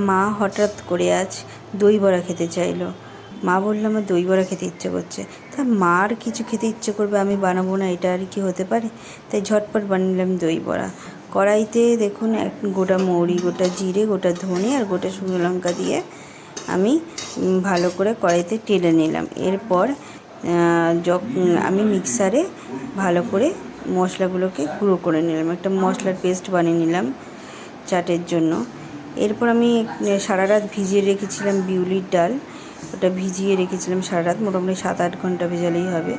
মা হঠাৎ করে আজ দই বড়া খেতে চাইলো। মা বললো আমার দই বড়া খেতে ইচ্ছে করছে। তা মার কিছু খেতে ইচ্ছে করবে, আমি বানাবো না, এটা আর কি হতে পারে? তাই ঝটপট বানালাম দই বড়া। কড়াইতে দেখুন গোটা মৌরি, গোটা জিরে, গোটা ধনে আর গোটা শুকনো লঙ্কা দিয়ে আমি ভালো করে কড়াইতে টেলে নিলাম। এরপর আমি মিক্সারে ভালো করে মশলাগুলোকে গুঁড়ো করে নিলাম, একটা মশলার পেস্ট বানিয়ে নিলাম চাটের জন্য। এরপর আমি সারা রাত ভিজিয়ে রেখেছিলাম বিউলির ডাল, ওটা ভিজিয়ে রেখেছিলাম সারা রাত, মোটামুটি 7-8 ঘন্টা ভেজালেই হবে।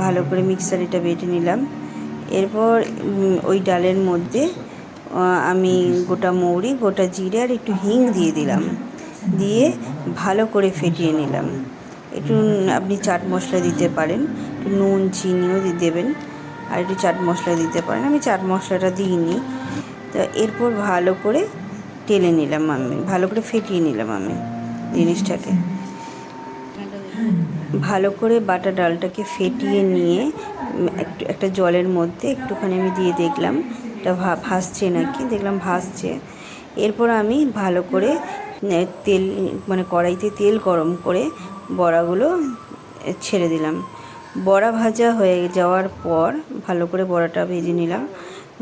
ভালো করে মিক্সার এটা বেটে নিলাম। এরপর ওই ডালের মধ্যে আমি গোটা মৌরি, গোটা জিরে আর একটু হিং দিয়ে দিলাম, দিয়ে ভালো করে ফেটিয়ে নিলাম। একটু আপনি চাট মশলা দিতে পারেন, একটু নুন চিনিও দেবেন, আর একটু চাট মশলা দিতে পারেন। আমি চাট মশলাটা দিইনি। তো এরপর ভালো করে টেলে নিলাম, আমি ভালো করে ফেটিয়ে নিলাম আমি জিনিসটাকে। ভালো করে বাটা ডালটাকে ফেটিয়ে নিয়ে একটা জলের মধ্যে একটুখানি আমি দিয়ে দেখলাম এটা ভাসছে নাকি, দেখলাম ভাসছে। এরপর আমি ভালো করে তেল কড়াইতে তেল গরম করে বড়াগুলো ছেড়ে দিলাম। বড়া ভাজা হয়ে যাওয়ার পর ভালো করে বড়াটা ভেজে নিলাম।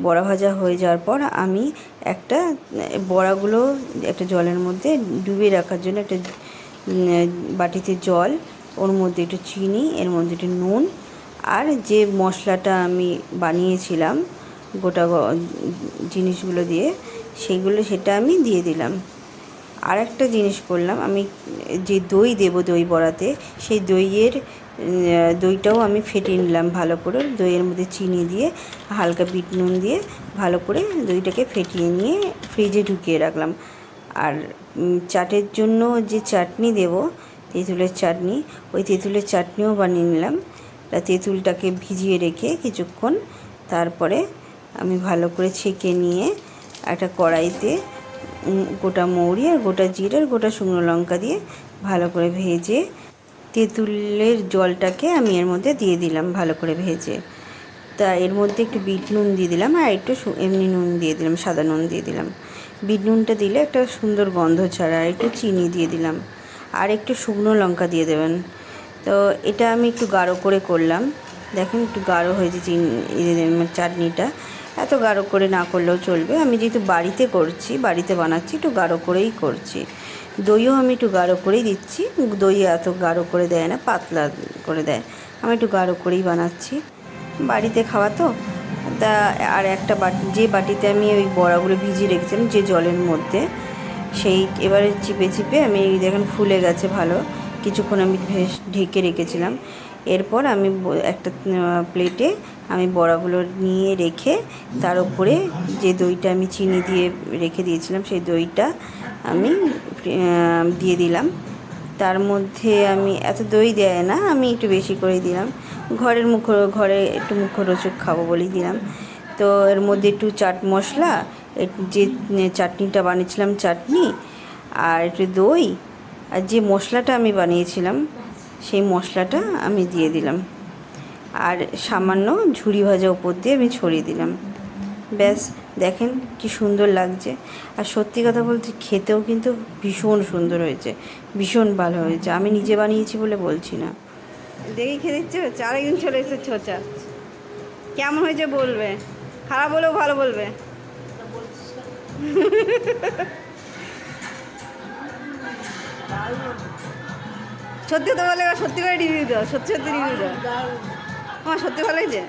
বড়া ভাজা হয়ে যাওয়ার পর আমি বড়াগুলো একটা জলের মধ্যে ডুবিয়ে রাখার জন্য একটা বাটিতে জল, ওর মধ্যে একটু চিনি, এর মধ্যে একটু নুন, আর যে মশলাটা আমি বানিয়েছিলাম গোটা জিনিসগুলো দিয়ে সেটা আমি দিয়ে দিলাম। আর একটা জিনিস করলাম, আমি যে দই দেবো দই বড়াতে, সেই দইটাও আমি ফেটিয়ে নিলাম ভালো করে। দইয়ের মধ্যে চিনি দিয়ে হালকা বিট নুন দিয়ে ভালো করে দইটাকে ফেটিয়ে নিয়ে ফ্রিজে ঢুকিয়ে রাখলাম। আর চাটের জন্য যে চাটনি দেব, তেঁতুলের চাটনি, ওই তেঁতুলের চাটনিও বানিয়ে নিলাম। তেঁতুলটাকে ভিজিয়ে রেখে কিছুক্ষণ তারপরে আমি ভালো করে ছেঁকে নিয়ে একটা কড়াইতে গোটা মৌরি আর গোটা জিরে আর গোটা শুকনো লঙ্কা দিয়ে ভালো করে ভেজে তেঁতুলের জলটাকে আমি এর মধ্যে দিয়ে দিলাম ভালো করে ভেজে। তা এর মধ্যে একটু বিট নুন দিয়ে দিলাম আর একটু এমনি নুন দিয়ে দিলাম, সাদা নুন দিয়ে দিলাম। বিট নুনটা দিলে একটা সুন্দর গন্ধ ছাড়া। আর একটু চিনি দিয়ে দিলাম, আর একটু শুকনো লঙ্কা দিয়ে দেবেন। তো এটা আমি একটু গাঢ় করে করলাম, দেখেন একটু গাঢ় হয়েছে চাটনিটা। এত গাঢ় করে না করলেও চলবে, আমি যেহেতু বাড়িতে বানাচ্ছি, একটু গাঢ় করেই করছি। দইও আমি একটু গাঢ় করেই দিচ্ছি, দই এত গাঢ় করে দেয় না, পাতলা করে দেয়। আমি একটু গাঢ় করেই বানাচ্ছি, বাড়িতে খাওয়া তো। তা আর একটা যে বাটিতে আমি ওই বড়াগুলো ভিজিয়ে রেখেছিলাম যে জলের মধ্যে, এবারে চিপে চিপে আমি দেখেন ফুলে গেছে ভালো, কিছুক্ষণ আমি ঢেকে রেখেছিলাম। এরপর আমি একটা প্লেটে আমি বড়াগুলো নিয়ে রেখে তার উপরে যে দইটা আমি চিনি দিয়ে রেখে দিয়েছিলাম সেই দইটা আমি দিয়ে দিলাম। তার মধ্যে আমি এত দই দেয় না, আমি একটু বেশি করেই দিলাম, ঘরে একটু মুখরোচক খাবো বলেই দিলাম। তো এর মধ্যে একটু চাট মশলা, যে চাটনিটা বানিয়েছিলাম চাটনি, আর একটু দই, আর যে মশলাটা আমি বানিয়েছিলাম সেই মশলাটা আমি দিয়ে দিলাম, আর সামান্য ঝুরি ভাজা উপর দিয়ে আমি ছড়িয়ে দিলাম। ব্যাস, দেখেন কি সুন্দর লাগছে। আর সত্যি কথা বলতে খেতেও কিন্তু ভীষণ সুন্দর হয়েছে, ভীষণ ভালো হয়েছে। আমি নিজে বানিয়েছি বলে বলছি না। দেখি খেতে ইচ্ছে হচ্ছে। আরেকদিন চলে এসেছে ছোচা, কেমন হয়েছে বলবে, খারাপ হলেও ভালো বলবে। সত্যি তো বলে, সত্যি করে রিভিউ দাও, সত্যি রিভিউ দাও। আমার সত্যি ভালো হয়েছে।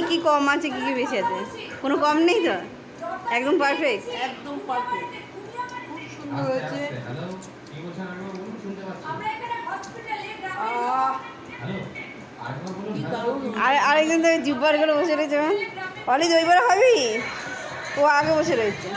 কি কম আছে, কি বেশি আছে? কোনো কম নেই তো, একদম পারফেক্ট, একদম পারফেক্ট, খুব সুন্দর হয়েছে। আরেকজন তো জিব্বার করে বসে রয়েছে, অলি দই বড়া খাবি? ও আগে বসে রয়েছে।